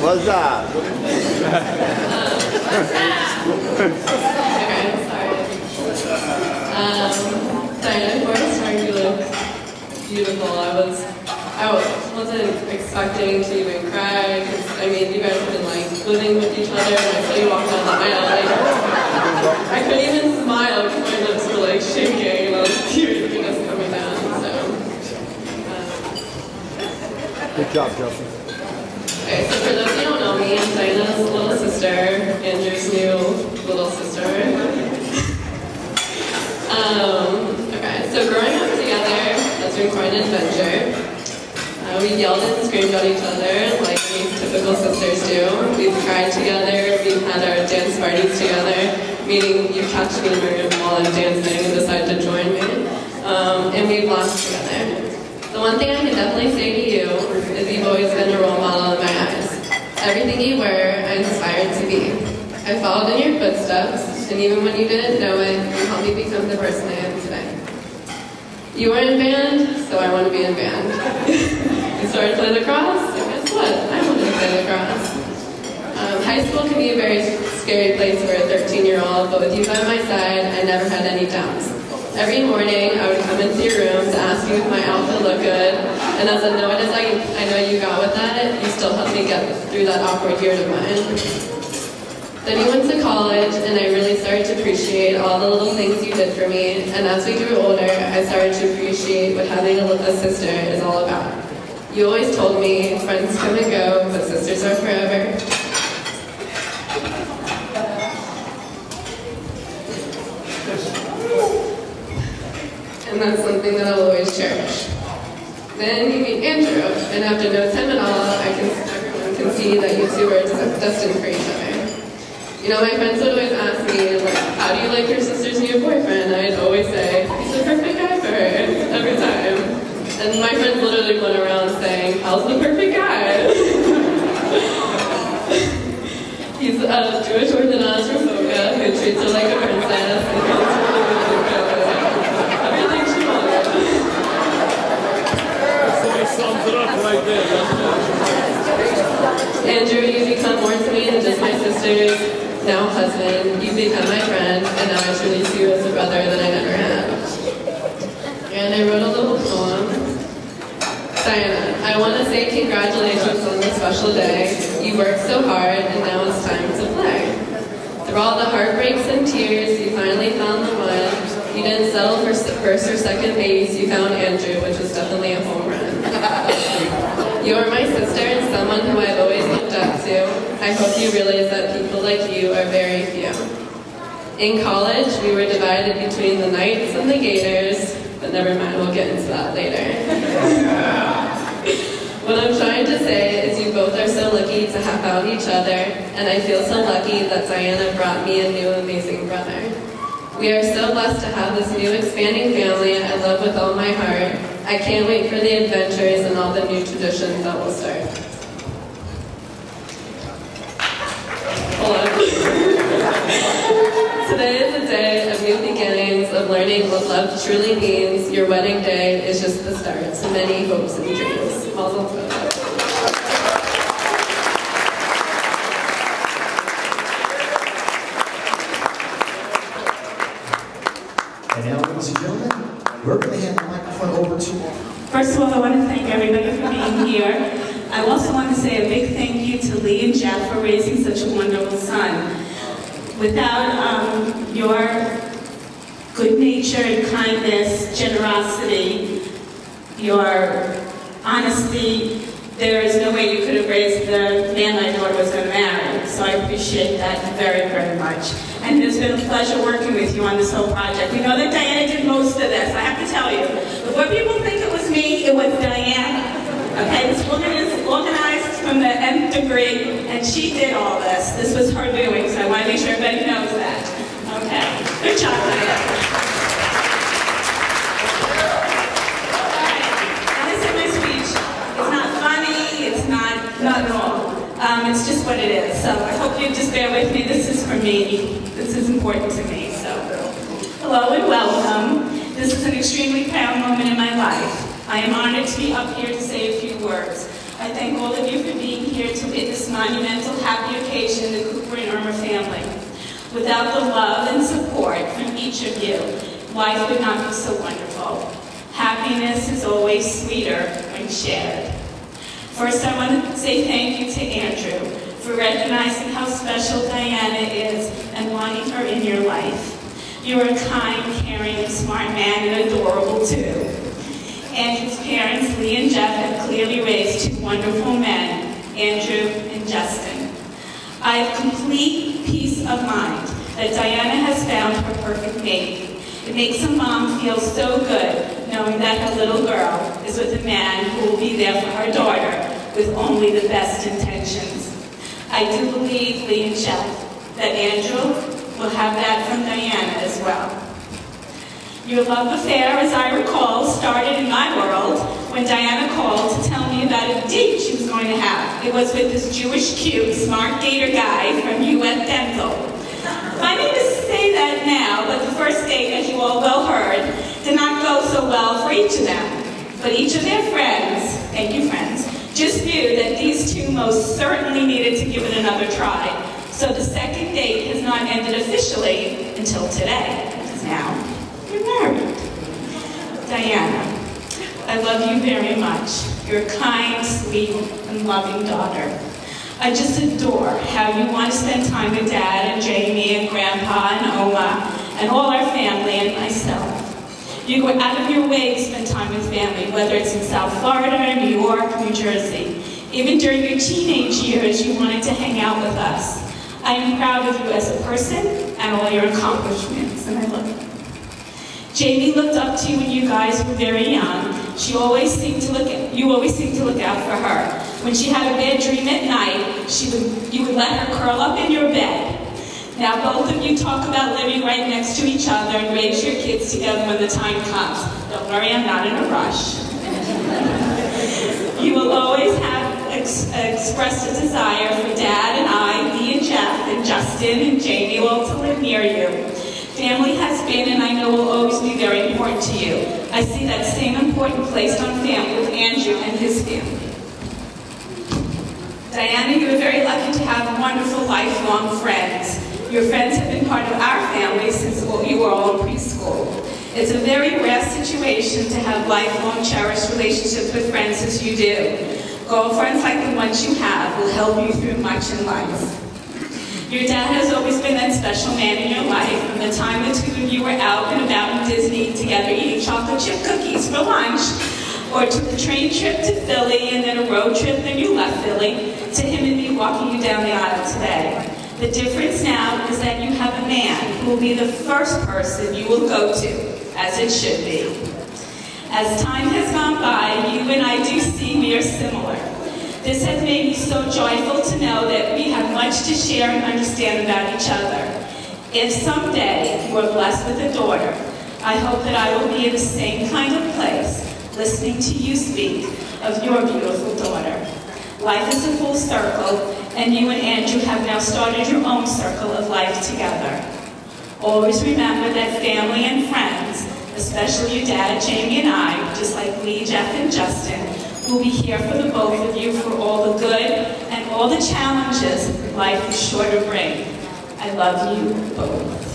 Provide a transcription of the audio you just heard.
What's that? Okay, sorry. Diana, before I started, you look beautiful. I wasn't expecting to even cry, because, I mean, you guys have been, like, living with each other, and I saw you walk down the aisle, like, I couldn't even smile, because my lips were, like, shaking, and I was tears just coming down, so. Good job, Justin. Okay, so for those of you who don't know me, I'm Diana's little sister, Andrew's new little sister. Okay, so growing up together, that's been quite an adventure. We yelled and screamed at each other like any typical sisters do. We've cried together, we've had our dance parties together, meaning you catch me in the room while I'm dancing and decide to join me. And we've laughed together. The one thing I can definitely say to you is you've always been a role model in my eyes. Everything you were, I inspired to be. I followed in your footsteps, and even when you didn't know it, you helped me become the person I am today. You were in band, so I want to be in band. You started to play lacrosse, so guess what? I wanted to play lacrosse. High school can be a very scary place for a 13-year-old, but with you by my side, I never had any doubts. Every morning, I would come into your room to ask you if my outfit looked good, and as annoyed as I know you got with that, you still helped me get through that awkward year of mine. Then you went to college, and I really started to appreciate all the little things you did for me, and as we grew older, I started to appreciate what having a sister is all about. You always told me, friends come and go, but sisters are forever. And that's something that I'll always cherish. Then you meet Andrew, and after no time at all, everyone can see that you two are destined for each other. You know, my friends would always ask me, like, how do you like your sister's new boyfriend? I'd always say, he's the perfect guy for her, every time. And my friends literally went around saying, how's the perfect guy? He's a Jewish Orthodox from Boca who treats her like a princess and goes to everything she wants. Somebody sums it up right there. Andrew, you become more to me than just my sister's now husband. You become my friend, and now I truly see you as a brother that I never had. And I wrote a little poem. Diana, I want to say congratulations on this special day. You worked so hard, and now it's time to play. Through all the heartbreaks and tears, you finally found the one. You didn't settle for first or second base, you found Andrew, which was definitely a home run. You are my sister and someone who I've always looked up to. I hope you realize that people like you are very few. In college, we were divided between the Knights and the Gators, but never mind, we'll get into that later. What I'm trying to say is you both are so lucky to have found each other, and I feel so lucky that Diana brought me a new amazing brother. We are so blessed to have this new expanding family I love with all my heart. I can't wait for the adventures and all the new traditions that will start. Hold on. Today is a day of new beginnings, of learning what love truly means. Your wedding day is just the start to many hopes and dreams. Mazel tov. And now, ladies and gentlemen, we're going to hand the microphone over to... First of all, I want to thank everybody for being here. I also want to say a big thank you to Lee and Jeff for raising such a wonderful son. Without your good nature and kindness, generosity, your honesty, there is no way you could have raised the man my daughter was going to marry. So I appreciate that very, very much. And it's been a pleasure working with you on this whole project. We know that Diana did most of this, I have to tell you. Before people think it was me, it was Diana. Okay, this woman is organized from the nth degree, and she did all this. This was her doing, so I want to make sure everybody knows that. Okay, good job, Diana. As I said in my speech, it's not funny, it's not at all. It's just what it is. So I hope you just bear with me. This is for me. This is important to me. So, hello and welcome. This is an extremely proud moment in my life. I am honored to be up here to say a few words. I thank all of you for being here to witness this monumental happy occasion in the Cooper and Irma family. Without the love and support from each of you, life would not be so wonderful. Happiness is always sweeter when shared. First, I want to say thank you to Andrew for recognizing how special Diana is and wanting her in your life. You're a kind, caring, smart man and adorable too. Andrew's parents, Lee and Jeff, have clearly raised two wonderful men, Andrew and Justin. I have complete peace of mind that Diana has found her perfect mate. It makes a mom feel so good knowing that her little girl is with a man who will be there for her daughter with only the best intentions. I do believe, Lee and Jeff, that Andrew will have that from Diana as well. Your love affair, as I recall, started in my world when Diana called to tell me about a date she was going to have. It was with this Jewish, cute, smart gator guy from UF Dental. Funny to say that now, but the first date, as you all well heard, did not go so well for each of them. But each of their friends, thank you friends, just knew that these two most certainly needed to give it another try. So the second date has not ended officially until today, because now you're married. Diana, I love you very much. You're a kind, sweet, and loving daughter. I just adore how you want to spend time with Dad and Jamie and Grandpa and Oma and all our family and myself. You go out of your way to spend time with family, whether it's in South Florida, New York, New Jersey. Even during your teenage years, you wanted to hang out with us. I am proud of you as a person and all your accomplishments, and I love you. Jamie looked up to you when you guys were very young. You always seemed to look out for her. When she had a bad dream at night, you would let her curl up in your bed. Now both of you talk about living right next to each other and raise your kids together when the time comes. Don't worry, I'm not in a rush. You will always have expressed a desire for Dad and I, Lee and Jeff, and Justin and Jamie all to live near you. Family has been and I know will always be very important to you. I see that same importance placed on family with Andrew and his family. Diana, you are very lucky to have wonderful lifelong friends. Your friends have been part of our family since you were all in preschool. It's a very rare situation to have lifelong cherished relationships with friends as you do. Girlfriends like the ones you have will help you through much in life. Your dad has always been that special man in your life. From the time the two of you were out and about in Disney together eating chocolate chip cookies for lunch, or took a train trip to Philly and then a road trip and you left Philly, to him and me walking you down the aisle today. The difference now is that you have a man who will be the first person you will go to, as it should be. As time has gone by, you and I do see we are similar. This has made me so joyful to know that we have much to share and understand about each other. If someday you are blessed with a daughter, I hope that I will be in the same kind of place, listening to you speak of your beautiful daughter. Life is a full circle, and you and Andrew have now started your own circle of life together. Always remember that family and friends, especially your dad, Jamie, and I, just like Lee, Jeff, and Justin, will be here for the both of you for all the good and all the challenges life is sure to bring. I love you both.